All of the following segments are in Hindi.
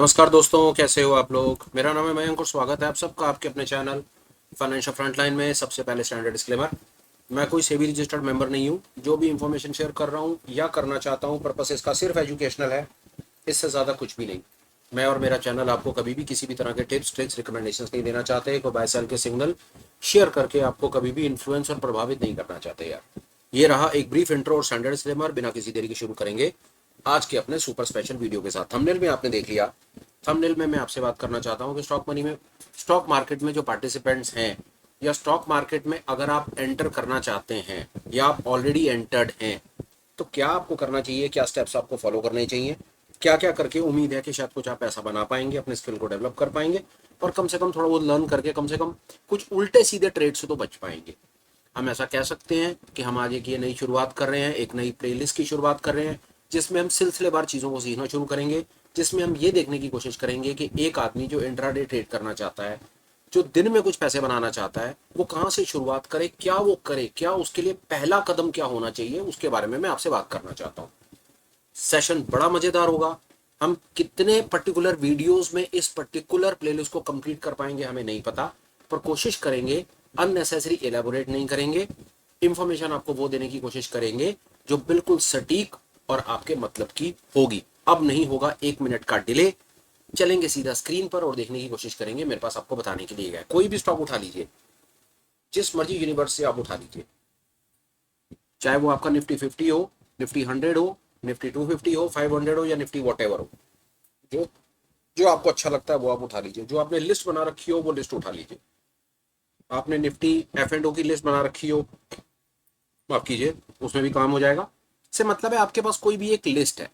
नमस्कार दोस्तों, कैसे हो आप लोग। मेरा नाम है मयंक और स्वागत है आप सबका आपके अपने चैनल फाइनेंशियल फ्रंटलाइन में। सबसे पहले स्टैंडर्ड डिस्क्लेमर, मैं कोई सेबी रजिस्टर्ड मेंबर नहीं हूँ। जो भी इंफॉर्मेशन शेयर कर रहा हूँ या करना चाहता हूँ, पर्पस इसका सिर्फ एजुकेशनल है, इससे ज़्यादा कुछ भी नहीं। मैं और मेरा चैनल आपको कभी भी किसी भी तरह के टिप्स ट्रिक्स रिकमेंडेशन नहीं देना चाहते, कोई बाय सेल के सिग्नल शेयर करके आपको कभी भी इन्फ्लुएंस और प्रभावित नहीं करना चाहते यार। ये रहा एक ब्रीफ इंट्रो और स्टैंडर्ड डिस्क्लेमर। बिना किसी देरी के शुरू करेंगे आज के अपने सुपर स्पेशल वीडियो के साथ। थंबनेल में आपने देख लिया, थंबनेल में मैं आपसे बात करना चाहता हूं कि स्टॉक मार्केट में जो पार्टिसिपेंट्स हैं, या स्टॉक मार्केट में अगर आप एंटर करना चाहते हैं या आप ऑलरेडी एंटर्ड हैं, तो क्या आपको करना चाहिए, क्या स्टेप्स आपको फॉलो करने चाहिए, क्या क्या करके उम्मीद है कि शायद कुछ आप ऐसा बना पाएंगे, अपने स्किल को डेवलप कर पाएंगे और कम से कम थोड़ा बहुत लर्न करके कम से कम कुछ उल्टे सीधे ट्रेड से तो बच पाएंगे। हम ऐसा कह सकते हैं कि हम आज एक ये नई शुरुआत कर रहे हैं, एक नई प्लेलिस्ट की शुरुआत कर रहे हैं, जिसमें हम सिलसिलेवार चीज़ों को सीखना शुरू करेंगे, जिसमें हम ये देखने की कोशिश करेंगे कि एक आदमी जो इंट्राडे ट्रेड करना चाहता है, जो दिन में कुछ पैसे बनाना चाहता है, वो कहाँ से शुरुआत करे, क्या वो करे, क्या उसके लिए पहला कदम क्या होना चाहिए, उसके बारे में मैं आपसे बात करना चाहता हूँ। सेशन बड़ा मजेदार होगा। हम कितने पर्टिकुलर वीडियोस में इस पर्टिकुलर प्लेलिस्ट को कंप्लीट कर पाएंगे हमें नहीं पता, पर कोशिश करेंगे, अननेसेसरी एलेबोरेट नहीं करेंगे, इंफॉर्मेशन आपको वो देने की कोशिश करेंगे जो बिल्कुल सटीक और आपके मतलब की होगी। अब नहीं होगा 1 मिनट का डिले, चलेंगे सीधा स्क्रीन पर और देखने की कोशिश करेंगे। मेरे पास आपको बताने के लिए है, कोई भी स्टॉक उठा लीजिए, जिस मर्जी यूनिवर्स से आप उठा लीजिए, चाहे वो आपका निफ्टी 50 हो, निफ्टी 100 हो, निफ्टी 250 हो, 500 हो या निफ्टी वॉट एवर हो। जो जो आपको अच्छा लगता है वो आप उठा लीजिए। जो आपने लिस्ट बना रखी हो वो लिस्ट उठा लीजिए। आपने निफ्टी F&O की लिस्ट बना रखी हो, माफ कीजिए, उसमें भी काम हो जाएगा। से मतलब है आपके पास कोई भी एक लिस्ट है,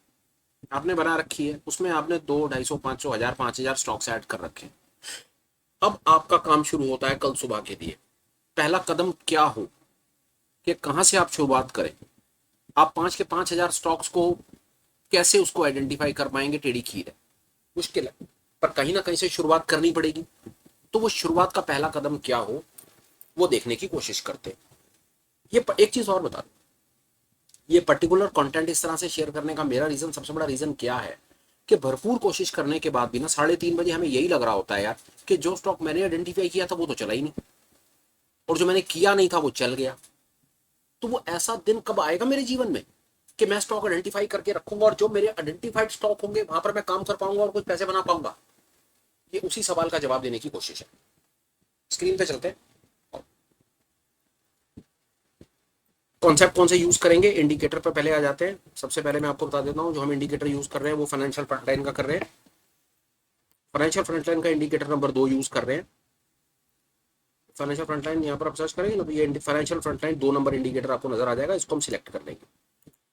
आपने बना रखी है, उसमें आपने 200, 250, 500, 1000, 5000 स्टॉक्स ऐड कर रखे हैं। अब आपका काम शुरू होता है कल सुबह के लिए। पहला कदम क्या हो कि कहां से आप शुरुआत करें। आप 5 के 5000 स्टॉक्स को कैसे उसको आइडेंटिफाई कर पाएंगे, टेढ़ी खीर है, मुश्किल है, पर कहीं ना कहीं से शुरुआत करनी पड़ेगी। तो वो शुरुआत का पहला कदम क्या हो, वो देखने की कोशिश करते हैं। ये एक चीज और बता दूं, ये पर्टिकुलर कंटेंट इस तरह से शेयर करने का मेरा रीजन, सबसे बड़ा रीजन क्या है कि भरपूर कोशिश करने के बाद भी ना 3:30 बजे हमें यही लग रहा होता है यार कि जो स्टॉक मैंने आइडेंटिफाई किया था वो तो चला ही नहीं, और जो मैंने किया नहीं था वो चल गया। तो वो ऐसा दिन कब आएगा मेरे जीवन में कि मैं स्टॉक आइडेंटिफाई करके रखूंगा और जो मेरे आइडेंटिफाइड स्टॉक होंगे वहां पर मैं काम कर पाऊंगा और कुछ पैसे बना पाऊंगा। ये उसी सवाल का जवाब देने की कोशिश है। स्क्रीन पे चलते हैं, कॉन्सेप्ट कौन से यूज करेंगे, इंडिकेटर पर पहले आ जाते हैं। सबसे पहले मैं आपको बता देता हूं, जो हम इंडिकेटर यूज कर रहे हैं वो फाइनेंशियल फ्रंटलाइन का कर रहे हैं। फाइनेंशियल फ्रंटलाइन का इंडिकेटर नंबर 2 यूज कर रहे हैं। फाइनेंशियल फ्रंटलाइन यहाँ पर आप सर्च करेंगे ना, तो ये फाइनेंशियल फ्रंटलाइन 2 नंबर इंडिकेटर आपको नजर आ जाएगा, इसको हम सिलेक्ट कर लेंगे।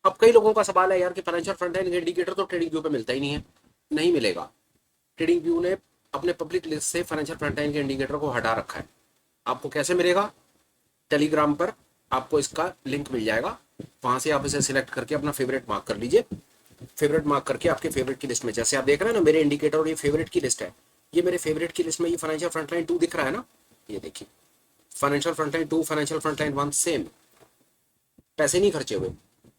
अब कई लोगों का सवाल है यार कि फाइनेंशियल फ्रंटलाइन इंडिकेटर तो ट्रेडिंग व्यू पे मिलता ही नहीं है। नहीं मिलेगा। ट्रेडिंग व्यू ने अपने पब्लिक लिस्ट से फाइनेंशियल फ्रंटलाइन के इंडिकेटर को हटा रखा है। आपको कैसे मिलेगा, टेलीग्राम पर आपको इसका लिंक मिल जाएगा, वहां से आप इसे सिलेक्ट करके अपना फेवरेट मार्क कर लीजिए। फेवरेट मार्क करके आपके फेवरेट की लिस्ट में, जैसे आप देख रहे हैं ना मेरे इंडिकेटर और ये फेवरेट की लिस्ट है, ये मेरे फेवरेट की लिस्ट में ये फाइनेंशियल फ्रंटलाइन 2 दिख रहा है ना, ये देखिए financial frontline 2, financial frontline 1 same. पैसे नहीं खर्चे हुए,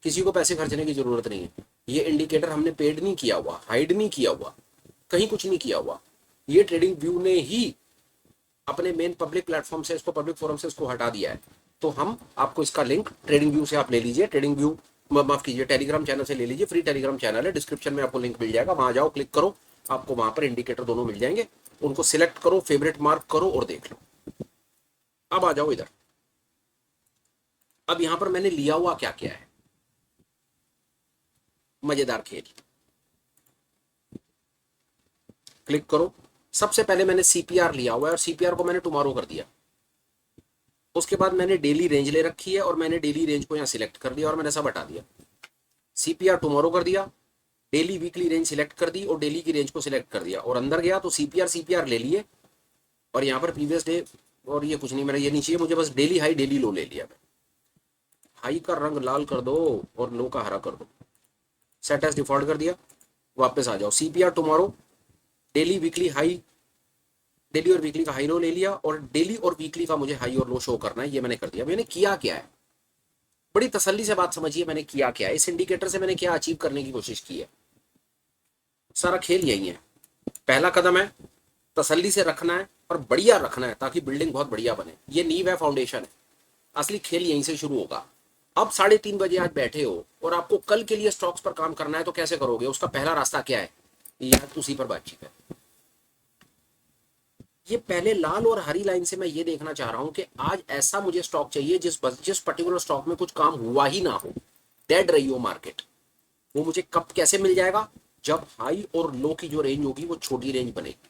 किसी को पैसे खर्चने की जरूरत नहीं है। ये इंडिकेटर हमने पेड नहीं किया हुआ, हाइड नहीं किया हुआ, कहीं कुछ नहीं किया हुआ। ये ट्रेडिंग व्यू ने ही अपने मेन पब्लिक प्लेटफॉर्म से इसको, पब्लिक फोरम से इसको हटा दिया है। तो हम आपको इसका लिंक ट्रेडिंग व्यू से आप ले लीजिए, ट्रेडिंग व्यू माफ कीजिए टेलीग्राम चैनल से ले लीजिए। फ्री टेलीग्राम चैनल है, डिस्क्रिप्शन में आपको लिंक मिल जाएगा, वहां जाओ, क्लिक करो, आपको वहां पर इंडिकेटर दोनों मिल जाएंगे, उनको सिलेक्ट करो, फेवरेट मार्क करो और देख लो। अब आ जाओ इधर। अब यहां पर मैंने लिया हुआ क्या क्या है, मजेदार खेल। क्लिक करो। सबसे पहले मैंने सीपीआर लिया हुआ है और सीपीआर को मैंने टुमारो कर दिया। उसके बाद मैंने डेली रेंज ले रखी है और मैंने डेली रेंज को यहां सिलेक्ट कर दिया और मैंने सब हटा दिया। सीपीआर टुमारो कर दिया, डेली वीकली रेंज सिलेक्ट कर दी और डेली की रेंज को सिलेक्ट कर दिया और अंदर गया तो सीपीआर ले लिए और यहाँ पर प्रीवियस डे और ये कुछ नहीं, मेरा ये नहीं चाहिए मुझे, बस डेली हाई डेली लो ले लिया। हाई का रंग लाल कर दो और लो का हरा कर दो, सेट एज डिफॉल्ट कर दिया। वापस आ जाओ, CPR tomorrow, daily weekly high, daily और वीकली का हाई लो ले लिया और डेली और वीकली का मुझे हाई और लो शो करना है, ये मैंने कर दिया। मैंने किया क्या है, बड़ी तसल्ली से बात समझिए, मैंने किया क्या है, इस इंडिकेटर से मैंने क्या अचीव करने की कोशिश की है। सारा खेल यही है। पहला कदम है तसल्ली से रखना है और बढ़िया रखना है ताकि बिल्डिंग बहुत बढ़िया बने। ये नींव है, फाउंडेशन है। असली खेल यहीं से शुरू होगा। अब 3:30 बजे आज बैठे हो और आपको कल के लिए स्टॉक्स पर काम करना है तो कैसे करोगे? उसका पहला रास्ता क्या है? यार उसी पर बातचीत है। ये पहले लाल और हरी लाइन से मैं ये देखना चाह रहा हूं कि आज ऐसा मुझे स्टॉक चाहिए जिस पर्टिकुलर स्टॉक में कुछ काम हुआ ही ना हो, डेड रही हो मार्केट। वो मुझे कब कैसे मिल जाएगा? जब हाई और लो की जो रेंज होगी वो छोटी रेंज बनेगी।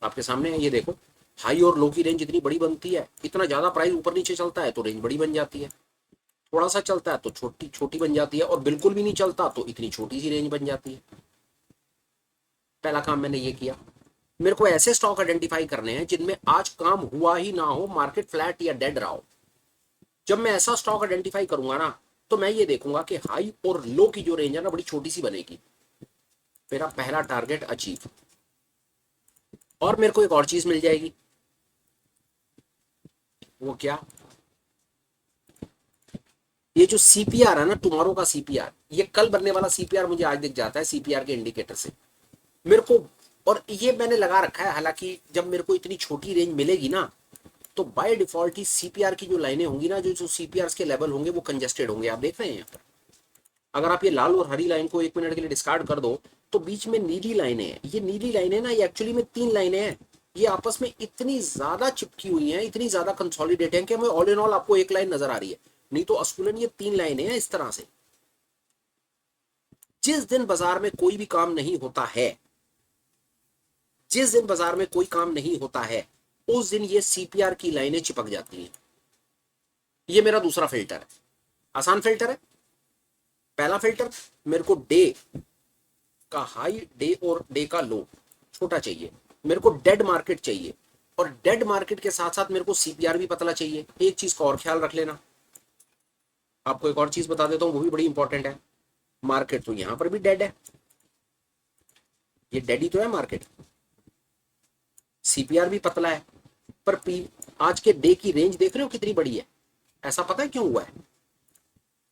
आपके सामने है, ये देखो। हाई और लो की रेंज इतनी बड़ी बनती है, इतना ज्यादा प्राइस ऊपर नीचे चलता है तो रेंज बड़ी बन जाती है, थोड़ा सा चलता है तो छोटी छोटी बन जाती है, और बिल्कुल भी नहीं चलता तो इतनी छोटी सी रेंज बन जाती है। पहला काम मैंने ये किया। मेरे को ऐसे स्टॉक आइडेंटिफाई करने हैं जिनमें आज काम हुआ ही ना हो, मार्केट फ्लैट या डेड रहा हो। जब मैं ऐसा स्टॉक आइडेंटिफाई करूंगा ना, तो मैं ये देखूंगा कि हाई और लो की जो रेंज है ना बड़ी छोटी सी बनेगी। मेरा पहला टारगेट अचीव। और मेरे को एक और चीज मिल जाएगी। वो क्या? ये जो सीपीआर है ना, टुमारो का सीपीआर, ये कल बनने वाला सीपीआर मुझे आज दिख जाता है सीपीआर के इंडिकेटर से मेरे को। और ये मैंने लगा रखा है, हालांकि जब मेरे को इतनी छोटी रेंज मिलेगी ना, तो बाय डिफॉल्ट ही सीपीआर की जो लाइनें होंगी ना, जो सीपीआर के लेवल होंगे वो कंजेस्टेड होंगे। आप देख रहे हैं यहाँ पर, अगर आप ये लाल और हरी लाइन को 1 मिनट के लिए डिस्कार्ड कर दो तो बीच में नीली लाइनें हैं। ये नीली लाइनें ना, ये एक्चुअली में 3 लाइनें हैं। ये आपस में इतनी ज्यादा चिपकी हुई हैं, इतनी ज्यादा कंसोलिडेट हैं कि हमें ऑल इन ऑल आपको एक लाइन नजर आ रही है, नहीं तो अस्कुलन ये 3 लाइनें हैं इस तरह से। जिस दिन बाजार में कोई भी काम नहीं होता है, जिस दिन बाजार में कोई काम नहीं होता है, उस दिन ये सीपीआर की लाइनें चिपक जाती हैं। ये मेरा दूसरा फिल्टर है, आसान फिल्टर है। पहला फिल्टर, मेरे को डे का हाई, डे और डे का लो छोटा चाहिए। मेरे को डेड मार्केट चाहिए, और डेड मार्केट के साथ साथ मेरे को सीपीआर भी पतला चाहिए। एक चीज का और ख्याल रख लेना, आपको एक और चीज बता देता हूं, वो भी बड़ी इंपॉर्टेंट है। मार्केट तो यहां पर भी डेड है, ये डेड ही तो है मार्केट। सीपीआर भी पतला है, पर पी आज के डे की रेंज देख रहे हो कितनी बड़ी है? ऐसा पता है क्यों हुआ है?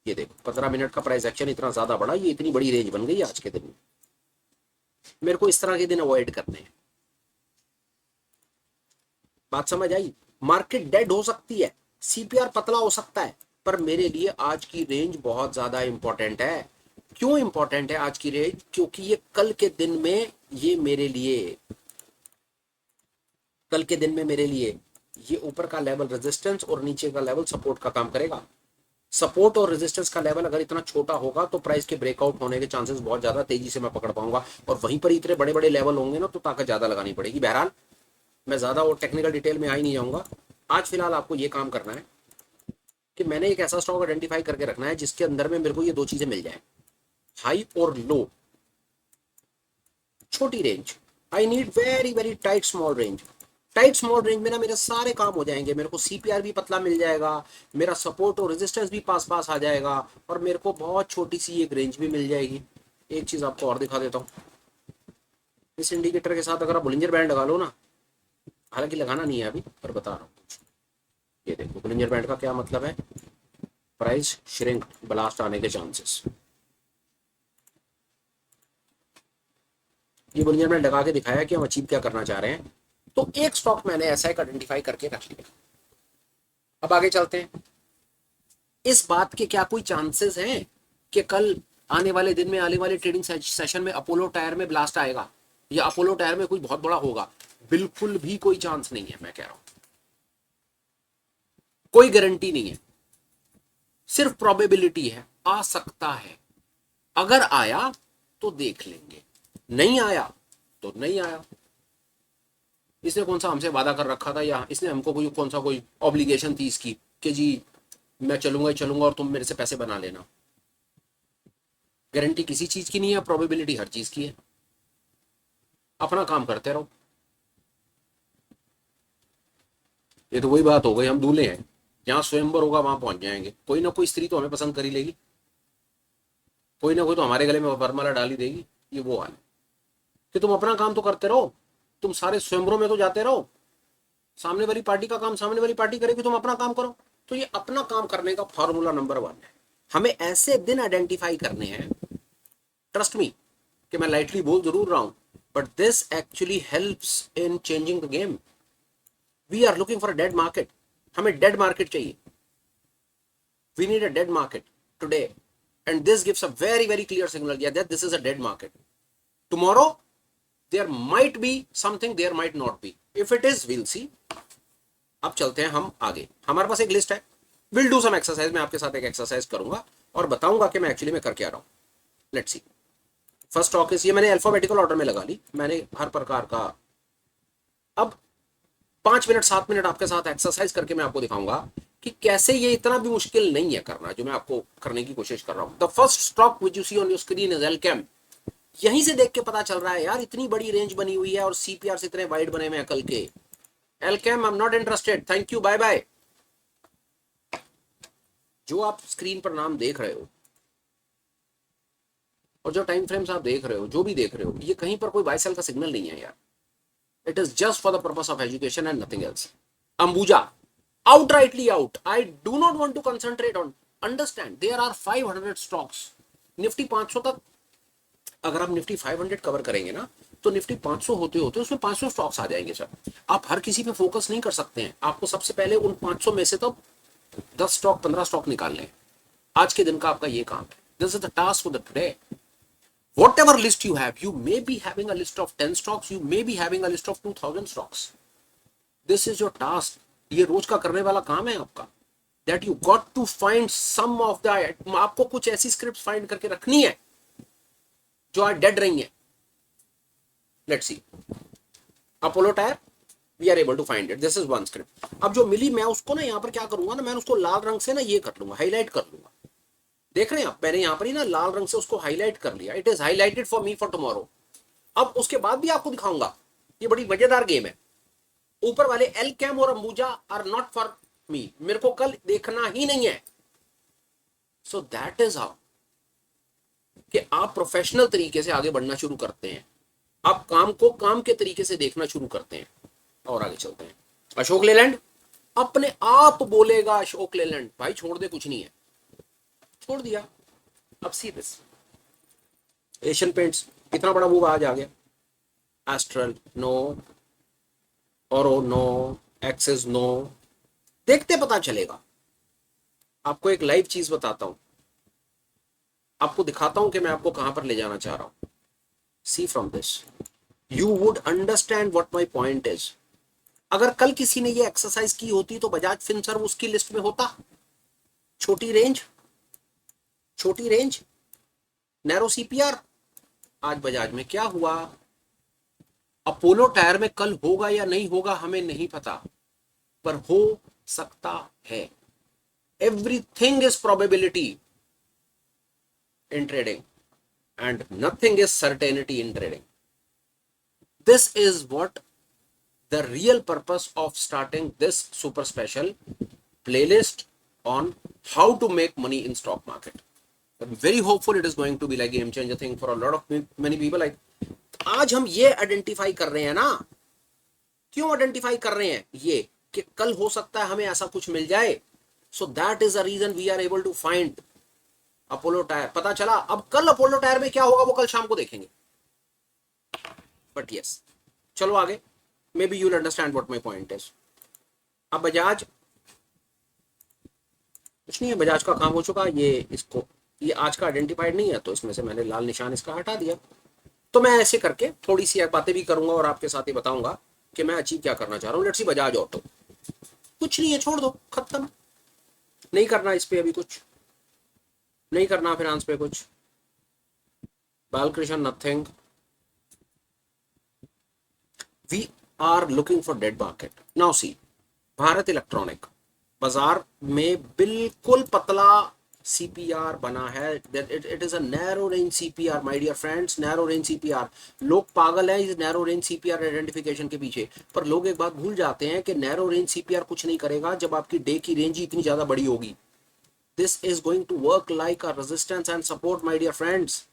ये देखो 15 मिनट का प्राइस एक्शन इतना ज्यादा बड़ा, ये इतनी बड़ी रेंज बन गई आज के दिन में। मेरे को इस तरह के दिन अवॉइड करने हैं। बात समझ आई? मार्केट डेड हो सकती है, सीपीआर पतला हो सकता है, पर मेरे लिए आज की रेंज बहुत ज्यादा इंपॉर्टेंट है। क्यों इंपॉर्टेंट है आज की रेंज? क्योंकि ये कल के दिन में, ये मेरे लिए कल के दिन में मेरे लिए ये ऊपर का लेवल रेजिस्टेंस और नीचे का लेवल सपोर्ट का काम करेगा। सपोर्ट और रेजिस्टेंस का लेवल अगर इतना छोटा होगा तो प्राइस के ब्रेकआउट होने के चांसेस बहुत ज्यादा तेजी से मैं पकड़ पाऊंगा, और वहीं पर इतने बड़े बड़े लेवल होंगे ना तो ताकत ज्यादा लगानी पड़ेगी। बहरहाल मैं ज्यादा और टेक्निकल डिटेल में आ ही नहीं जाऊंगा। आज फिलहाल आपको ये काम करना है कि मैंने एक ऐसा स्टॉक आइडेंटिफाई करके रखना है जिसके अंदर में मेरे को ये दो चीजें मिल जाए, हाई और लो, छोटी range. I need very very tight small range. Tight small range में ना मेरे सारे काम हो जाएंगे। मेरे को सीपीआर भी पतला मिल जाएगा, मेरा सपोर्ट और रेजिस्टेंस भी पास पास आ जाएगा, और मेरे को बहुत छोटी सी एक रेंज भी मिल जाएगी। एक चीज आपको और दिखा देता हूँ, इस इंडिकेटर के साथ अगर आप बुलिंजर बैंड लगा लो ना, हालांकि लगाना नहीं है अभी पर बता रहा हूँ। ये देखो बुलिंजर बैंड का क्या मतलब है, प्राइस श्रिंक, ब्लास्ट आने के चांसेस। ये बुलिंजर बैंड लगा के दिखाया कि हम अचीव क्या करना चाह रहे हैं। तो एक स्टॉक मैंने ऐसा एक आइडेंटिफाई करके रख लिया। अब आगे चलते हैं। इस बात के क्या कोई चांसेस हैं कि कल आने वाले दिन में, आने वाले ट्रेडिंग सेशन में अपोलो टायर में ब्लास्ट आएगा या अपोलो टायर में कोई बहुत बड़ा होगा? बिल्कुल भी कोई चांस नहीं है। मैं कह रहा हूं कोई गारंटी नहीं है, सिर्फ प्रोबेबिलिटी है। आ सकता है, अगर आया तो देख लेंगे, नहीं आया तो नहीं आया। इसने कौन सा हमसे वादा कर रखा था, या इसने हमको कोई कौन सा कोई ऑब्लिगेशन थी इसकी कि जी मैं चलूंगा ही चलूंगा और तुम मेरे से पैसे बना लेना? गारंटी किसी चीज की नहीं है, प्रोबेबिलिटी हर चीज की है। अपना काम करते रहो। ये तो वही बात हो गई, हम दूल्हे हैं, जहां स्वयंवर होगा वहां पहुंच जाएंगे। कोई ना कोई स्त्री तो हमें पसंद कर ही लेगी, कोई ना कोई तो हमारे गले में वरमाला डाल ही देगी। ये वो हाल है कि तुम अपना काम तो करते रहो, तुम सारे स्वयंवरों में तो जाते रहो, सामने वाली पार्टी का काम सामने वाली पार्टी करेगी, तुम अपना काम करो। तो ये अपना काम करने का फॉर्मूला नंबर 1 है। हमें ऐसे दिन आइडेंटिफाई करने हैं, ट्रस्ट मी कि मैं लाइटली बोल जरूर रहा हूं, but this actually helps in changing the game. We are looking for a dead market. हमें dead market चाहिए. We need a dead market today, and this gives a very very clear signal, yeah, that this is a dead market. Tomorrow there might be something, there might not be. If it is, we'll see. अब चलते हैं हम आगे. हमारे पास एक लिस्ट है. We'll do some exercise. मैं आपके साथ एक एक्सरसाइज करूंगा और बताऊंगा कि मैं एक्चुअली में कर क्या रहा हूं. Let's see. फर्स्ट स्टॉक इस, ये मैंने अल्फाबेटिकल ऑर्डर में लगा ली. मैंने हर प्रकार का अब 5 मिनट 7 मिनट आपके साथ एक्सरसाइज करके मैं आपको दिखाऊंगा कि कैसे ये इतना भी मुश्किल नहीं है करना जो मैं आपको करने की कोशिश कर रहा हूं. The first stock which you see on your screen is Alkem. यहीं से देख के पता चल रहा है यार, इतनी बड़ी रेंज बनी हुई है और सीपीआर से इतने वाइड बने हुए हैं कल के. Alkem, I am not interested, thank you, bye bye. जो आप स्क्रीन पर नाम देख रहे हो और जो टाइम फ्रेम्स आप देख रहे हो, जो भी देख रहे हो, ये कहीं पर कोई बाय सेल का सिग्नल नहीं है यार. It is just for the purpose of education and nothing else. Ambuja outrightly out. I do not want to concentrate on. Understand, there are 500 stocks. Nifty 500 तक, अगर आप निफ्टी 500 कवर करेंगे ना, तो निफ्टी 500 होते होते उसमें 500 स्टॉक्स आ जाएंगे सर. आप हर किसी पे फोकस नहीं कर सकते हैं. आपको सबसे पहले उन 500 में से तो 10 स्टॉक 15 स्टॉक निकालने हैं. आज के दिन का आपका ये काम है. This is the task for the today. Whatever list you have, you may be having a list of 10 stocks, you may be having a list of 2000 stocks. This is your task. ये रोज का करने वाला काम है आपका. That you got to find some of the, आपको कुछ ऐसी स्क्रिप्ट फाइंड करके रखनी है जो आज डेड रही है. Let's see. Apollo tyre, we are able to find it. This is one script. अब जो मिली मैं उसको ना यहाँ पर क्या करूंगा ना, मैं उसको लाल रंग से ना ये कर लूंगा, हाईलाइट कर लूंगा. देख रहे हैं आप, मैंने यहाँ पर ही ना लाल रंग से उसको हाईलाइट कर लिया. It is highlighted for me for tomorrow. अब उसके बाद भी आपको दिखाऊंगा. ये बड़ी मजेदार गेम है. ऊपर वाले एलकेम और Ambuja are not for me. मेरे को कल देखना ही नहीं है. सो दैट इज हाउ कि आप प्रोफेशनल तरीके से आगे बढ़ना शुरू करते हैं. आप काम को काम के तरीके से देखना शुरू करते हैं और आगे चलते हैं. अशोक लेलैंड अपने आप बोलेगा. अशोक लेलैंड भाई छोड़ दे, कुछ नहीं है, छोड़ दिया. अब सी दिस एशियन पेंट्स, इतना बड़ा मूव आज आ गया. एस्ट्रल नो, औरो नो, एक्सेस नो. देखते पता चलेगा. आपको एक लाइव चीज बताता हूं, आपको दिखाता हूं कि मैं आपको कहां पर ले जाना चाह रहा हूं. See from this you would understand what my point is. अगर कल किसी ने ये एक्सरसाइज की होती तो बजाज फिनसर्व उसकी लिस्ट में होता. छोटी रेंज, नैरो सीपीआर. आज बजाज में क्या हुआ? अपोलो टायर में कल होगा या नहीं होगा हमें नहीं पता, पर हो सकता है. Everything is probability in trading and nothing is certainty in trading. This is what the real purpose of starting this super special playlist on how to make money in stock market. I'm very hopeful it is going to be like game changer thing for a lot of many people. Like आज हम ये आइडेंटिफाई कर रहे हैं ना, क्यों आइडेंटिफाई कर रहे हैं ये कि कल हो सकता है हमें ऐसा कुछ मिल जाए. So that is the reason we are able to find Apollo tyre. पता चला. अब कल अपोलो टायर में क्या होगा वो कल शाम को देखेंगे. बट यस, चलो आगे. May be you'll understand what my point is. अब बजाज कुछ नहीं है, बजाज का काम हो चुका. ये आज का आइडेंटिफाइड नहीं है तो इसमें से मैंने लाल निशान इसका हटा दिया. तो मैं ऐसे करके थोड़ी सी बातें भी करूंगा और आपके साथ ही बताऊंगा कि मैं अचीव क्या करना चाह रहा हूँ. Let's see Bajaj auto. कुछ नहीं है, छोड़ दो, खत्म. नहीं करना इस पे अभी कुछ, नहीं करना फाइनेंस पे कुछ. Balkrishna nothing. We are looking for dead market. Now see Bharat electronic बाजार में बिल्कुल पतला सीपीआर बना है. It is a narrow range CPR my dear friends. Narrow range CPR. लोग पागल हैं इस नैरो रेंज सीपीआर आइडेंटिफिकेशन के पीछे, पर लोग एक बात भूल जाते हैं कि नैरो रेंज सीपीआर कुछ नहीं करेगा जब आपकी डे की रेंज ही इतनी ज्यादा बड़ी होगी. This is going to work like a resistance and support my dear friends.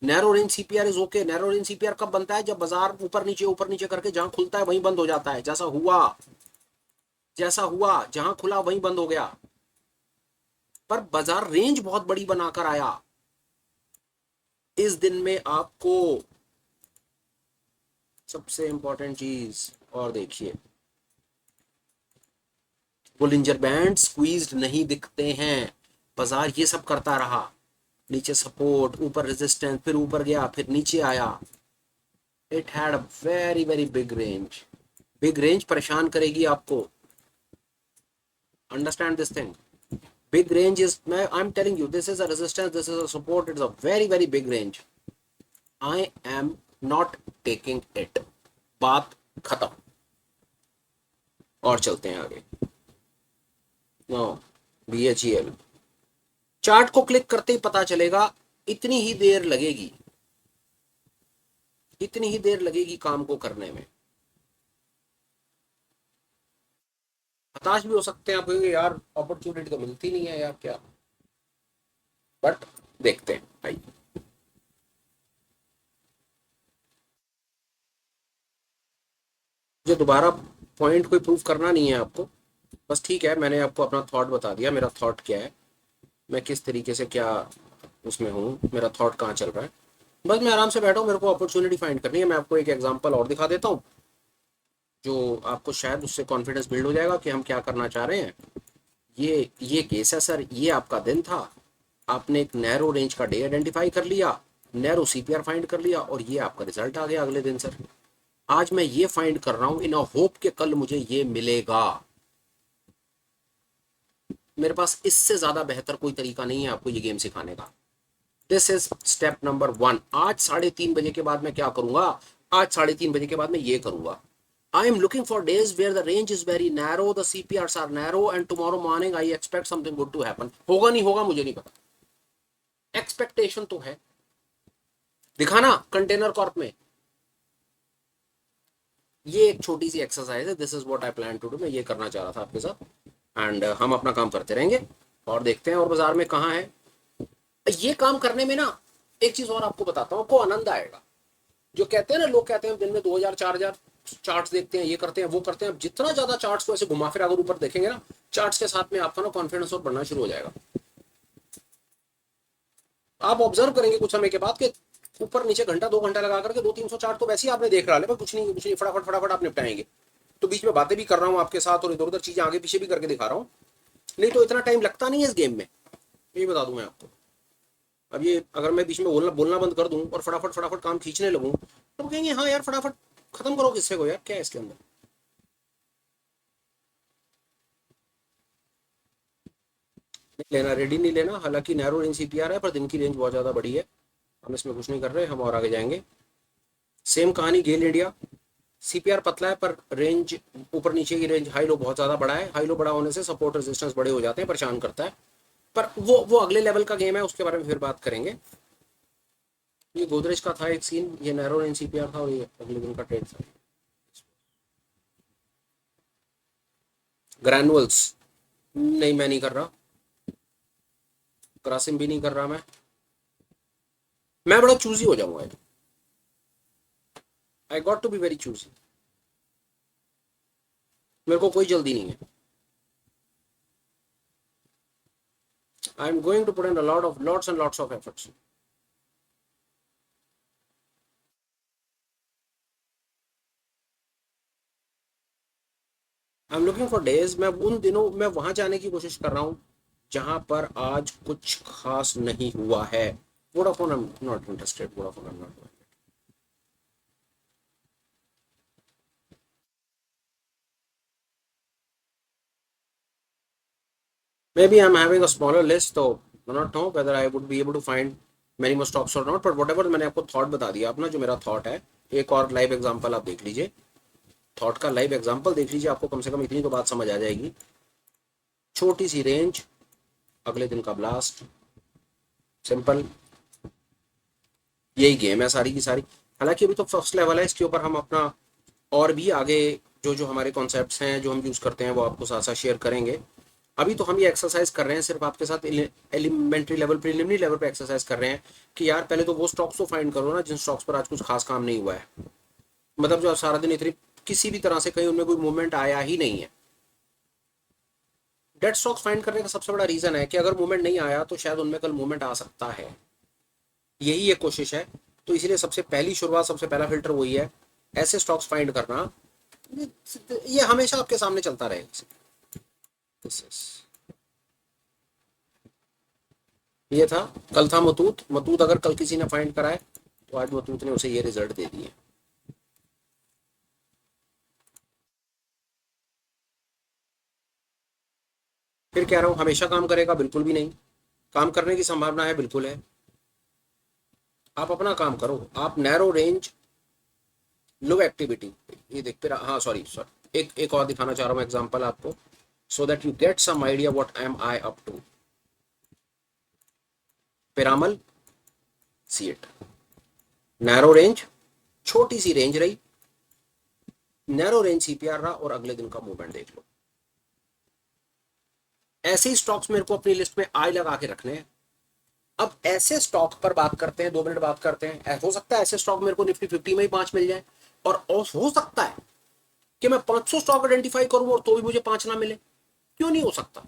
Narrow range CPR is okay. Narrow range CPR कब बनता है? जब बाजार ऊपर नीचे करके जहां खुलता है वहीं बंद हो जाता है. जैसा हुआ जहां खुला वहीं बंद हो गया. पर बाजार रेंज बहुत बड़ी बनाकर आया. इस दिन में आपको सबसे इंपॉर्टेंट चीज, और देखिए बोलिंजर बैंड स्क्वीज्ड नहीं दिखते हैं, बाजार ये सब करता रहा, नीचे सपोर्ट, ऊपर रेजिस्टेंस, फिर ऊपर गया, फिर नीचे आया। It had a very very big range. Big range परेशान करेगी आपको, understand this thing. Big range is, मैं I am telling you, this is a resistance, this is a support, it's a very very big range. I am not taking it, बात खत्म। और चलते हैं आगे। नो, BHEL चार्ट को क्लिक करते ही पता चलेगा, इतनी ही देर लगेगी, इतनी ही देर लगेगी काम को करने में। हताश भी हो सकते हैं आप, कहेंगे यार अपॉर्चुनिटी तो मिलती नहीं है यार क्या, बट देखते हैं भाई। मुझे दोबारा पॉइंट कोई प्रूव करना नहीं है आपको, बस ठीक है, मैंने आपको अपना थॉट बता दिया, मेरा थॉट क्या है, मैं किस तरीके से क्या उसमें हूँ, मेरा थॉट कहाँ चल रहा है। बस मैं आराम से बैठा हूँ, मेरे को अपॉर्चुनिटी फाइंड करनी है। मैं आपको एक एग्जांपल और दिखा देता हूँ, जो आपको शायद उससे कॉन्फिडेंस बिल्ड हो जाएगा कि हम क्या करना चाह रहे हैं। ये केस है सर, ये आपका दिन था, आपने एक नैरो रेंज का डे आइडेंटिफाई कर लिया, नैरो CPR फाइंड कर लिया, और ये आपका रिजल्ट आ गया अगले दिन सर। आज मैं ये फाइंड कर रहा हूँ इन अ होप कि कल मुझे ये मिलेगा। मेरे पास इससे ज्यादा बेहतर कोई तरीका नहीं है आपको ये गेम सिखाने का। This is step number 1। आज 3:30 बजे के बाद मैं क्या करूंगा, आज 3:30 बजे के बाद मैं ये करूंगा। I am looking for days where the range is very narrow, the CPRs are narrow, and tomorrow morning I expect something good to happen. होगा नहीं होगा मुझे नहीं पता, एक्सपेक्टेशन तो है। दिखाना कंटेनर कॉर्प में, ये एक छोटी सी एक्सरसाइज है, this is what I plan to do, मैं ये करना चाह रहा था आपके साथ। एंड हम अपना काम करते रहेंगे और देखते हैं और बाजार में कहाँ है। ये काम करने में ना, एक चीज और आपको बताता हूँ, आपको आनंद आएगा। जो कहते हैं ना, लोग कहते हैं दिन में 2000 4000 चार्ट्स देखते हैं, ये करते हैं वो करते हैं, जितना ज्यादा चार्ट्स को ऐसे घुमा फिर अगर ऊपर देखेंगे ना, चार्ट्स के साथ में आपका ना कॉन्फिडेंस और बढ़ना शुरू हो जाएगा। आप ऑब्जर्व करेंगे कुछ समय के बाद कि ऊपर नीचे घंटा 2 घंटा लगा करके 200-300 चार्ट तो वैसे ही आपने देख रहा है, कुछ नहीं कुछ नहीं, फटाफट फटाफट आप निपटाएंगे। तो बीच में बातें भी कर रहा हूँ आपके साथ और इधर उधर चीजें आगे पीछे भी करके दिखा रहा हूँ, नहीं तो इतना टाइम लगता नहीं है इस गेम में, ये बता दूं मैं आपको। अब ये अगर मैं बीच में बोलना बोलना बंद कर दूं और फटाफट फटाफट काम खींचने लगूं, तो कहेंगे हाँ यार फटाफट खत्म करो किस्से को यार, क्या है इसके अंदर। नहीं लेना, रेडी नहीं लेना, हालांकि नैरो रेंज CPR है पर दिन की रेंज बहुत ज़्यादा बड़ी है, हम इसमें कुछ नहीं कर रहे, हम और आगे जाएंगे। सेम कहानी गेल इंडिया, CPR पतला है पर रेंज ऊपर नीचे की रेंज हाई लो बहुत ज़्यादा बड़ा है, हाई लो बड़ा होने से सपोर्ट रेजिस्टेंस बड़े हो जाते हैं, परेशान करता है। पर वो अगले लेवल का गेम है, उसके बारे में फिर बात करेंगे। ये गोदरेज का था एक सीन, ये नैरो रेंज CPR था और ये अगले दिन का ट्रेड था। ग्रैनुअल्स, नहीं मैं नहीं कर रहा, क्रॉसिंग भी नहीं कर रहा मैं बड़ा चूजी हो जाऊंगा, I got to be very choosy, मेरे को कोई जल्दी नहीं है। I am going to put in a lot of lots and lots of efforts. I am looking for days, मैं उन दिनों मैं वहां जाने की कोशिश कर रहा हूँ जहां पर आज कुछ खास नहीं हुआ है। Vodafone I am not interested, Vodafone I am not. Maybe I'm having a smaller list, so I do not know whether I would be able to find many more stocks or not, but whatever, मैंने आपको थॉट बता दिया अपना, जो मेरा थॉट है। एक और लाइव एग्जांपल आप देख लीजिए, थॉट का लाइव एग्जांपल देख लीजिए, आपको कम से कम इतनी तो बात समझ आ जाएगी। छोटी सी रेंज, अगले दिन का ब्लास्ट, सिंपल, यही गेम है सारी की सारी। हालांकि अभी तो फर्स्ट लेवल है, इसके ऊपर हम अपना और भी आगे जो जो हमारे कॉन्सेप्ट्स हैं जो हम यूज़ करते हैं वो आपको साथ साथ शेयर करेंगे। अभी तो हम ये एक्सरसाइज कर रहे हैं सिर्फ आपके साथ, एलिमेंट्री लेवल प्रीलिमिनरी लेवल पे एक्सरसाइज कर रहे हैं कि यार पहले तो वो स्टॉक्स को फाइंड करो ना जिन स्टॉक्स पर आज कुछ खास काम नहीं हुआ है, मतलब जो सारा दिन इतनी किसी भी तरह से कहीं उनमें कोई मूवमेंट आया ही नहीं है। डेड स्टॉक्स फाइंड करने का सबसे बड़ा रीजन है कि अगर मूवमेंट नहीं आया तो शायद उनमें कल मूवमेंट आ सकता है, यही एक कोशिश है। तो इसीलिए सबसे पहली शुरुआत, सबसे पहला फिल्टर वही है ऐसे स्टॉक्स फाइंड करना, ये हमेशा आपके सामने चलता रहेगा। This is- ये था, कल था मुतूत। मुतूत अगर कल किसी ने फाइंड करा है तो आज मुतूत ने उसे ये रिजल्ट दे दिए। फिर कह रहा हूं हमेशा काम करेगा, बिल्कुल भी नहीं। काम करने की संभावना है, बिल्कुल है। आप अपना काम करो। आप नैरो रेंज लो एक्टिविटी, ये देखते रहा। हाँ सॉरी सॉरी, एक और दिखाना चाह रहा हूँ एग्जांपल आपको, so that you get some idea what am I up to. Piramal, see it, narrow range, छोटी सी रेंज रही, नैरो रेंज सीपीआर रहा, और अगले दिन का मूवमेंट देख लो। ऐसे ही स्टॉक्स मेरे को अपनी लिस्ट में आई लगा के रखने हैं। अब ऐसे स्टॉक पर बात करते हैं, 2 मिनट बात करते हैं। हो सकता है ऐसे स्टॉक मेरे को निफ्टी 50 में ही 5 मिल जाए, और हो सकता है कि मैं 500 स्टॉक आइडेंटिफाई करूं और तो भी मुझे 5 ना मिले। क्यों नहीं हो सकता?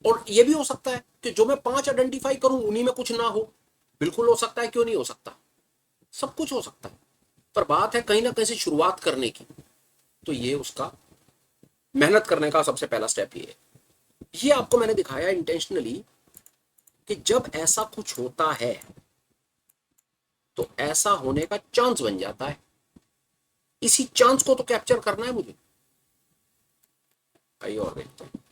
और ये भी हो सकता है कि जो मैं 5 आइडेंटिफाई करूं उन्हीं में कुछ ना हो। बिल्कुल हो सकता है, क्यों नहीं हो सकता? सब कुछ हो सकता है। पर बात है कहीं ना कहीं से शुरुआत करने की, तो ये उसका मेहनत करने का सबसे पहला स्टेप ये है। ये आपको मैंने दिखाया इंटेंशनली कि जब ऐसा कुछ होता है तो ऐसा होने का चांस बन जाता है। इसी चांस को तो कैप्चर करना है मुझे। आइए और देखते हैं।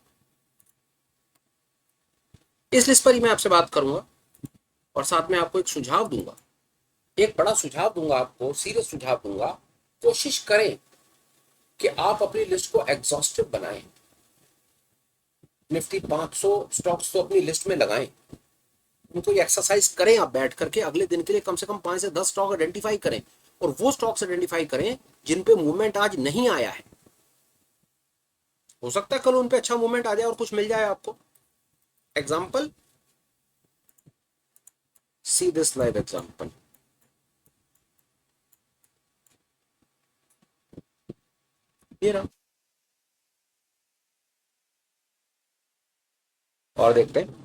इस लिस्ट पर ही मैं आपसे बात करूंगा और साथ में आपको एक सुझाव दूंगा, एक बड़ा सुझाव दूंगा आपको, सीरियस सुझाव दूंगा। कोशिश करें कि आप अपनी लिस्ट को एग्जॉस्टिव बनाएं। निफ्टी 500 स्टॉक्स तो अपनी लिस्ट में लगाएं। उनको एक्सरसाइज करें, आप बैठ करके अगले दिन के लिए कम से कम 5 से 10 स्टॉक आइडेंटिफाई करें, और वो स्टॉक्स आइडेंटिफाई करें जिन पे मूवमेंट आज नहीं आया है। हो सकता है कल उन पे अच्छा मूवमेंट आ जाए और कुछ मिल जाए आपको। Example, see this live example. ये रहा, और देखते हैं।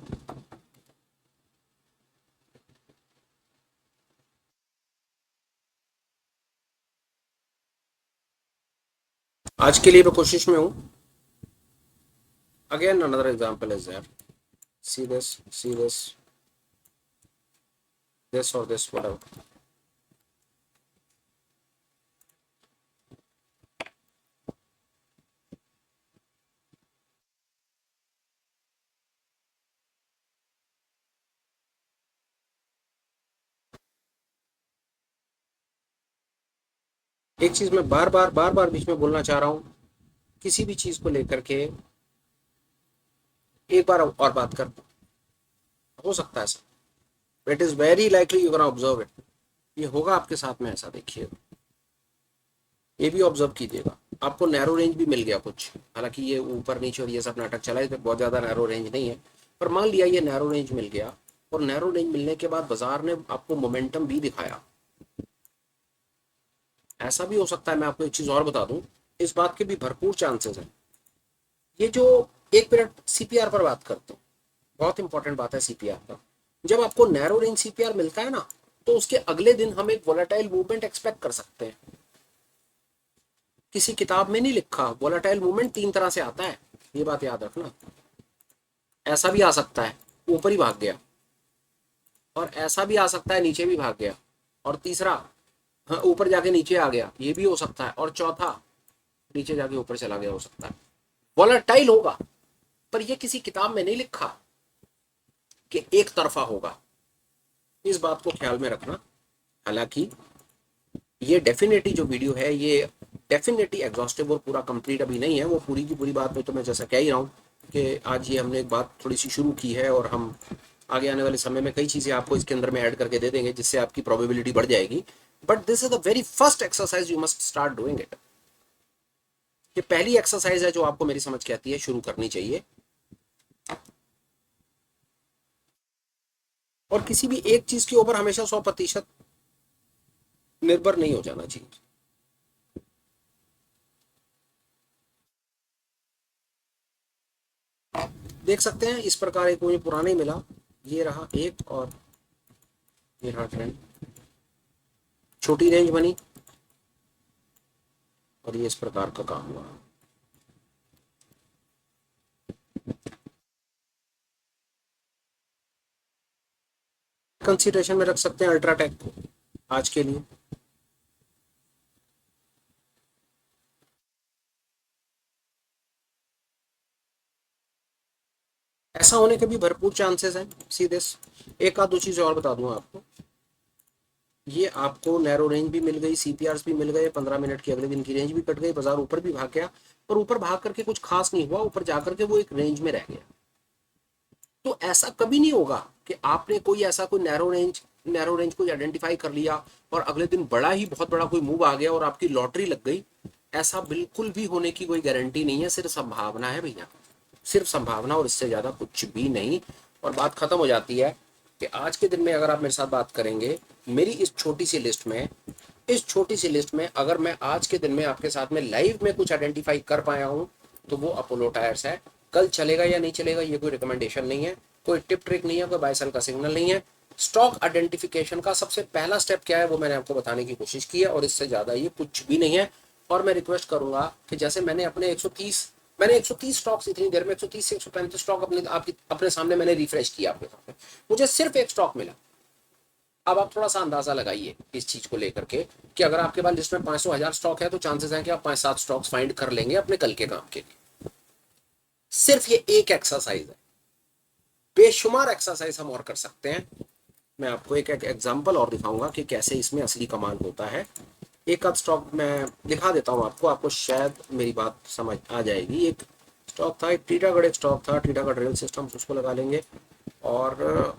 आज के लिए मैं कोशिश में हूं। Again another example is there, see this, see this, this और दिस, व्हाटएवर। एक चीज मैं बार बार बीच में बोलना चाह रहा हूं, किसी भी चीज को लेकर के एक बार और बात कर, हो सकता है ऐसा, it is very likely you can observe it, ये होगा आपके साथ में ऐसा। देखिएगा, ये भी ऑब्जर्व कीजिएगा। आपको नैरो रेंज भी मिल गया कुछ, हालांकि ये ऊपर नीचे और ये सब नाटक चला है, तो बहुत ज्यादा नैरो रेंज नहीं है, पर मान लिया ये नैरो रेंज मिल गया, और नैरो रेंज मिलने के बाद बाजार ने आपको मोमेंटम भी दिखाया। ऐसा भी हो सकता है, मैं आपको एक चीज और बता दूं, इस बात के भी भरपूर चांसेस हैं। ये जो, एक मिनट सीपीआर पर बात करते हैं, बहुत इंपॉर्टेंट बात है सीपीआर पर। जब आपको नैरो रेंज सीपीआर मिलता है ना, तो उसके अगले दिन हम एक वोलेटाइल मूवमेंट एक्सपेक्ट कर सकते हैं। किसी किताब में नहीं लिखा, वोलेटाइल मूवमेंट 3 तरह से आता है, ये बात याद रखना। ऐसा भी आ सकता है ऊपर ही भाग गया, और ऐसा भी आ सकता है नीचे भी भाग गया, और तीसरा, हाँ, ऊपर जाके नीचे आ गया, ये भी हो सकता है, और चौथा नीचे जाके ऊपर चला गया, हो सकता है। वोलेटाइल होगा, पर ये किसी किताब में नहीं लिखा कि एक तरफा होगा। इस बात को ख्याल में रखना। हालांकि ये डेफिनेटली जो वीडियो है, ये डेफिनेटली एग्जॉस्टिव और पूरा कंप्लीट अभी नहीं है। वो पूरी की पूरी बात में तो मैं जैसा कह ही रहा हूँ कि आज ये हमने एक बात थोड़ी सी शुरू की है, और हम आगे आने वाले समय में कई चीज़ें आपको इसके अंदर में ऐड करके दे देंगे, जिससे आपकी प्रोबेबिलिटी बढ़ जाएगी। But this is the very first exercise, you must start doing it. ये पहली एक्सरसाइज है जो आपको मेरी समझ के आती है शुरू करनी चाहिए, और किसी भी एक चीज के ऊपर हमेशा 100% निर्भर नहीं हो जाना चाहिए। देख सकते हैं इस प्रकार एक मुझे पुराना ही मिला, ये रहा एक, और ये रहा ट्रेंड, छोटी रेंज बनी, और ये इस प्रकार का काम हुआ। कंसीडरेशन में रख सकते हैं अल्ट्राटेक को आज के लिए। ऐसा होने के भी भरपूर चांसेस हैं सीधे। एक आध दो चीजें और बता दूं आपको, ये आपको नैरो रेंज भी मिल गई, सीपीआरस भी मिल गए, 15 मिनट की अगले दिन की रेंज भी कट गई, बाजार ऊपर भी भाग गया, पर ऊपर भाग करके कुछ खास नहीं हुआ, ऊपर जाकर के वो एक रेंज में रह गया। तो ऐसा कभी नहीं होगा कि आपने कोई ऐसा कोई नैरो रेंज को आइडेंटिफाई कर लिया और अगले दिन बड़ा ही बहुत बड़ा कोई मूव आ गया और आपकी लॉटरी लग गई। ऐसा बिल्कुल भी होने की कोई गारंटी नहीं है, सिर्फ संभावना है भैया, सिर्फ संभावना, और इससे ज्यादा कुछ भी नहीं। और बात खत्म हो जाती है कि आज के दिन में अगर आप मेरे साथ बात करेंगे, मेरी इस छोटी सी लिस्ट में, अगर मैं आज के दिन में आपके साथ में लाइव में कुछ आइडेंटिफाई कर पाया हूं तो वो अपोलो टायर्स है। कल चलेगा या नहीं चलेगा ये कोई रिकमेंडेशन नहीं है, कोई टिप ट्रिक नहीं है, कोई बाय सेल का सिग्नल नहीं है। स्टॉक आइडेंटिफिकेशन का सबसे पहला स्टेप क्या है वो मैंने आपको बताने की कोशिश की है, और इससे ज्यादा ये कुछ भी नहीं है। और मैं रिक्वेस्ट करूंगा कि जैसे मैंने 130 स्टॉक्स इतनी देर में 130 से 135 स्टॉक अपने सामने मैंने रिफ्रेश किया आपके सामने, मुझे सिर्फ एक स्टॉक मिला। अब आप थोड़ा सा अंदाजा लगाइए इस चीज को लेकर के कि अगर आपके पास लिस्ट में 500,000 स्टॉक है तो चांसेस हैं कि आप 5-7 स्टॉक्स फाइंड कर लेंगे अपने कल के काम के लिए। सिर्फ ये एक एक्सरसाइज है, बेशुमार एक्सरसाइज हम और कर सकते हैं। मैं आपको एक एग्जांपल और दिखाऊंगा कि कैसे इसमें असली कमाल होता है। एक आध स्टॉक मैं दिखा देता हूं आपको, आपको शायद मेरी बात समझ आ जाएगी। एक स्टॉक था, एक टीटागढ़ एक स्टॉक था, टीटागढ़ रेल सिस्टम, उसको लगा लेंगे। और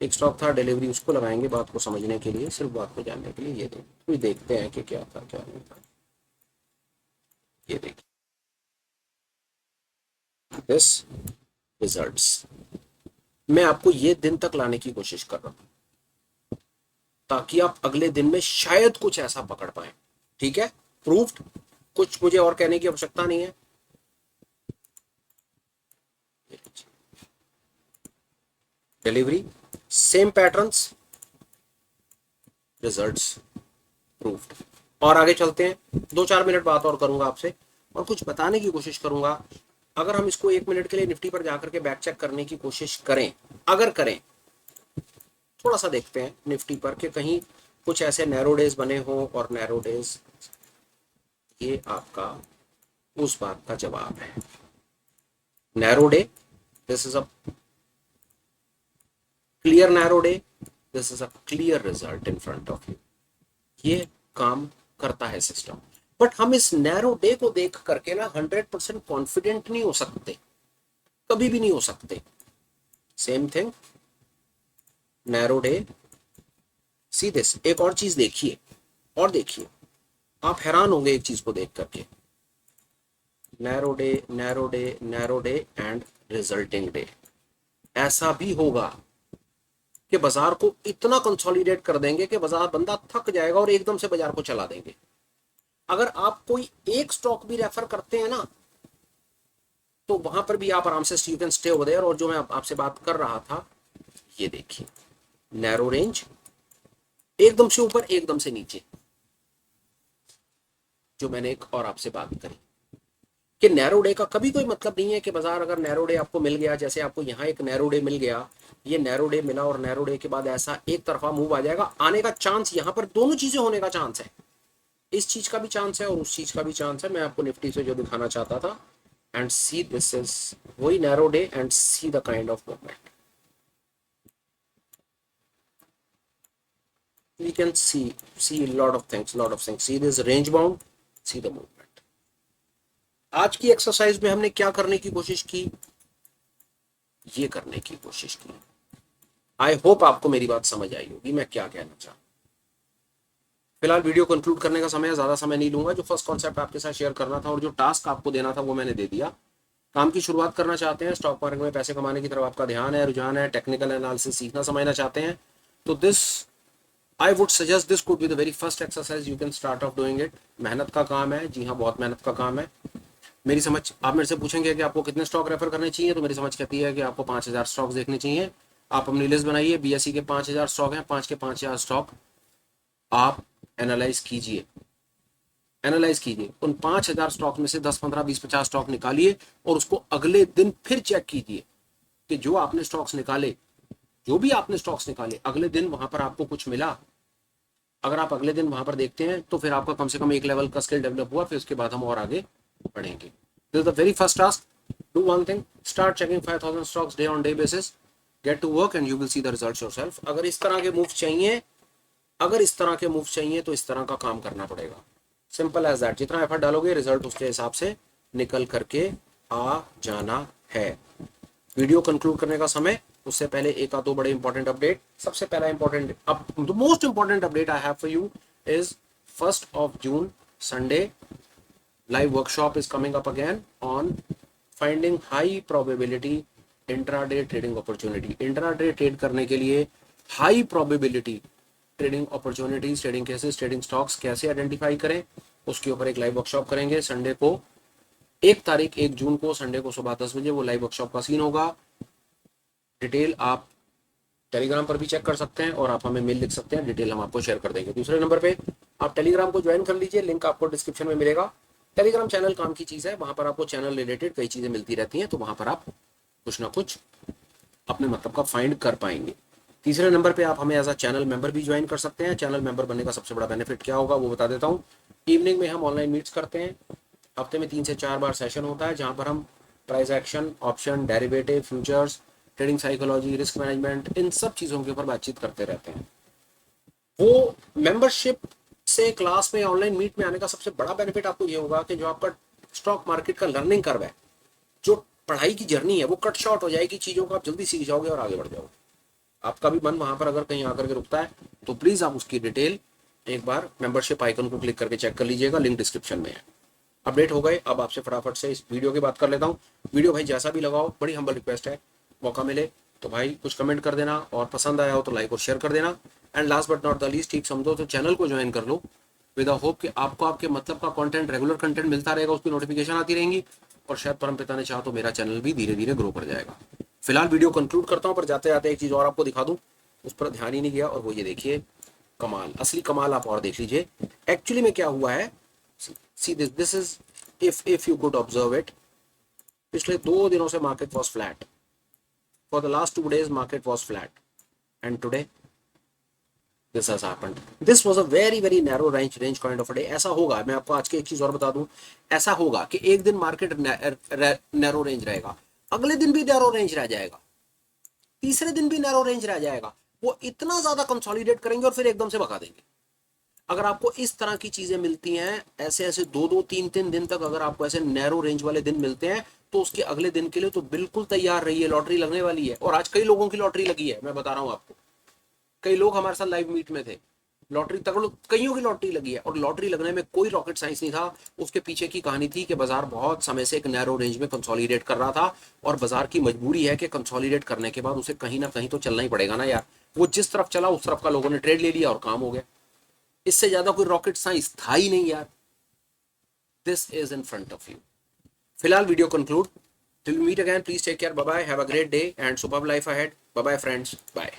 एक स्टॉक था डिलीवरी, उसको लगाएंगे बात को समझने के लिए, सिर्फ बात को जानने के लिए। ये देखते हैं कि क्या था क्या नहीं था। ये देखिए दिस रिजल्ट्स, मैं आपको ये दिन तक लाने की कोशिश कर रहा हूं ताकि आप अगले दिन में शायद कुछ ऐसा पकड़ पाए। ठीक है, प्रूव्ड, कुछ मुझे और कहने की आवश्यकता नहीं है। Delivery, same patterns, results proved. और आगे चलते हैं, 2-4 मिनट बात और करूंगा आपसे और कुछ बताने की कोशिश करूंगा। अगर हम इसको 1 मिनट के लिए निफ्टी पर जाकर के बैक चेक करने की कोशिश करें, अगर करें, थोड़ा सा देखते हैं निफ्टी पर कि कहीं कुछ ऐसे नैरो डेज बने हो। और नैरो डेज, ये आपका उस बात का जवाब है। Narrow day, this is a clear narrow day, this is a clear result in front of you. ये काम करता है सिस्टम, बट हम इस नैरो डे को देख करके ना 100% कॉन्फिडेंट नहीं हो सकते, कभी भी नहीं हो सकते। Same thing narrow day, see this. एक और चीज देखिए, और देखिए, आप हैरान होंगे एक चीज को देख करके। Narrow day, narrow day, narrow day and resulting day. ऐसा भी होगा कि बाजार को इतना कंसोलिडेट कर देंगे कि बाजार बंदा थक जाएगा और एकदम से बाजार को चला देंगे। अगर आप कोई एक स्टॉक भी रेफर करते हैं ना तो वहां पर भी आप आराम से you can stay over there. और जो मैं आपसे बात कर रहा था, ये देखिए, नैरो रेंज, एकदम से ऊपर एकदम से नीचे, जो मैंने एक और आपसे बात करी कि नैरो डे का कभी कोई मतलब नहीं है कि बाजार अगर नैरो डे आपको मिल गया, जैसे आपको यहाँ एक नैरो डे मिल गया, ये नैरो डे मिला और नैरो डे के बाद ऐसा एक तरफा मूव आ जाएगा। आने का चांस, यहाँ पर दोनों चीजें होने का चांस है, इस चीज का भी चांस है और उस चीज का भी चांस है। मैं आपको निफ्टी से जो दिखाना चाहता था, एंड सी दिस इज वही narrow day and see the kind of movement we can see a lot of things, see this range bound, see the movement। आज की एक्सरसाइज में हमने क्या करने की कोशिश की, ये करने की कोशिश की। आई होप आपको मेरी बात समझ आई होगी मैं क्या कहना चाहूँ। फिलहाल वीडियो कंक्लूड करने का समय है, ज्यादा समय नहीं लूंगा। जो फर्स्ट कॉन्सेप्ट आपके साथ शेयर करना था और जो टास्क आपको देना था वो मैंने दे दिया। काम की शुरुआत करना चाहते हैं, स्टॉक मार्केट में पैसे कमाने की तरफ आपका ध्यान है, रुझान है, टेक्निकल एनालिसिस सीखना समझना चाहते हैं, तो this I would suggest this could be the very first exercise you can start off doing it। मेहनत का काम है, जी हाँ, बहुत मेहनत का काम है। मेरी समझ, आप मेरे से पूछेंगे कि आपको कितने स्टॉक रेफर करने चाहिए, तो मेरी समझ कहती है कि आपको 5,000 स्टॉक्स देखने चाहिए। आप अपनी लिस्ट बनाइए, बीएसई के 5,000 स्टॉक हैं, 5 के 5,000 स्टॉक आप एनालाइज कीजिए, एनालाइज कीजिए। उन 5,000 स्टॉक में से 10, 15, 20, 50 स्टॉक निकालिए और उसको अगले दिन फिर चेक कीजिए कि जो आपने स्टॉक्स निकाले, जो भी आपने स्टॉक्स निकाले, अगले दिन वहां पर आपको कुछ मिला। अगर आप अगले दिन वहां पर देखते हैं तो फिर आपका कम से कम एक लेवल का स्किल डेवलप हुआ, फिर उसके बाद हम और आगे बढ़ेंगे। This is the very first task. Do one thing, start checking 5,000 stocks day on day basis, get to work and you will see the results yourself. अगर इस तरह के मूव चाहिए, अगर इस तरह के मूव चाहिए तो इस तरह का काम करना पड़ेगा। Simple as that. जितना एफर्ट डालोगे रिजल्ट उसके हिसाब से निकल करके आ जाना है। वीडियो कंक्लूड करने का समय, उससे पहले एक आध दो बड़े इंपॉर्टेंट अपडेट। सबसे पहला इंपॉर्टेंट, अब the most important update I have for you is 1 June Sunday live workshop is coming up again on finding high probability intraday trading opportunity। intraday trade करने के लिए high probability trading opportunities, trading cases, trading stocks कैसे आइडेंटिफाई करें, उसके ऊपर एक लाइव वर्कशॉप करेंगे संडे को, 1 जून को संडे को सुबह 10 बजे वो लाइव वर्कशॉप का सीन होगा। डिटेल आप टेलीग्राम पर भी चेक कर सकते हैं और आप हमें मेल लिख सकते हैं, डिटेल हम आपको शेयर कर देंगे। दूसरे नंबर पे आप टेलीग्राम को ज्वाइन कर लीजिए, लिंक आपको डिस्क्रिप्शन में मिलेगा। टेलीग्राम चैनल काम की चीज़ है, वहां पर आपको चैनल रिलेटेड कई चीज़ें मिलती रहती हैं, तो वहां पर आप कुछ ना कुछ अपने मतलब का फाइंड कर पाएंगे। तीसरे नंबर पे आप हमें एज अ चैनल मेंबर भी ज्वाइन कर सकते हैं। चैनल मेंबर बनने का सबसे बड़ा बेनिफिट क्या होगा वो बता देता हूँ। इवनिंग में हम ऑनलाइन मीट्स करते हैं, हफ्ते में 3 से 4 बार सेशन होता है, जहाँ पर हम price action, option, derivative, futures, trading psychology, risk management, इन सब चीज़ों के ऊपर बातचीत करते रहते हैं। वो मेंबरशिप से क्लास में ऑनलाइन मीट में आने का सबसे बड़ा बेनिफिट आपको ये होगा कि जो आपका स्टॉक मार्केट का लर्निंग कर्व है, जो पढ़ाई की जर्नी है, वो कट शॉर्ट हो जाएगी, चीज़ों को आप जल्दी सीख जाओगे और आगे बढ़ जाओगे। आपका भी मन वहां पर अगर कहीं आकर के रुकता है तो प्लीज आप उसकी डिटेल एक बार मेंबरशिप आइकन को क्लिक करके चेक कर लीजिएगा, लिंक डिस्क्रिप्शन में है। अपडेट हो गए। अब आपसे फटाफट से इस वीडियो की बात कर लेता हूँ। वीडियो भाई जैसा भी लगाओ, बड़ी हम्बल रिक्वेस्ट है, मौका मिले तो भाई कुछ कमेंट कर देना, और पसंद आया हो तो लाइक और शेयर कर देना। And last but not the least, ठीक समझो तो चैनल को ज्वाइन कर लो, विद अ होप कि आपको आपके मतलब का कंटेंट, रेगुलर कंटेंट मिलता रहेगा, उसकी नोटिफिकेशन आती रहेंगी, और शायद परमपिता ने चाहा तो मेरा चैनल भी धीरे धीरे ग्रो कर जाएगा। फिलहाल वीडियो कंक्लूड करता हूँ, पर जाते जाते एक चीज़ और आपको दिखा दूँ, उस पर ध्यान ही नहीं गया, और वो ये देखिए कमाल, असली कमाल आप और देख लीजिए। एक्चुअली में क्या हुआ है, see this is, if you could observe it, पिछले 2 दिनों से market was flat, for the last 2 days market was flat, and today this has happened. This was a very very narrow range kind of a day. ऐसा होगा, मैं आपको आज की एक चीज और बता दूं, ऐसा होगा कि एक दिन मार्केट नैरो रेंज रहेगा, अगले दिन भी नैरो रेंज रह जाएगा, तीसरे दिन भी नैरो रेंज रह जाएगा। वो इतना ज्यादा कंसोलिडेट करेंगे और फिर एकदम से भगा देंगे। अगर आपको इस तरह की चीजें मिलती हैं, ऐसे ऐसे 2-2, 3-3 दिन तक अगर आपको ऐसे नैरो रेंज वाले दिन मिलते हैं, तो उसके अगले दिन के लिए तो बिल्कुल तैयार रहिए, लॉटरी लगने वाली है। और आज कई लोगों की लॉटरी लगी है, मैं बता रहा हूं आपको। कई लोग हमारे साथ लाइव मीट में थे, लॉटरी तक कईयों की लॉटरी लगी है, और लॉटरी लगने में कोई रॉकेट साइंस नहीं था। उसके पीछे की कहानी थी कि बाजार बहुत समय से एक नैरो रेंज में कंसोलिडेट कर रहा था, और बाजार की मजबूरी है कि कंसोलिडेट करने के बाद उसे कहीं ना कहीं तो चलना ही पड़ेगा ना यार। वो जिस तरफ चला उस तरफ का लोगों ने ट्रेड ले लिया और काम हो गया। इससे ज्यादा कोई रॉकेट साइंस था ही नहीं यार। This is in front of you. फिलहाल video conclude, till we meet again, please take care, bye bye, have a great day and superb life ahead. Bye bye friends, bye.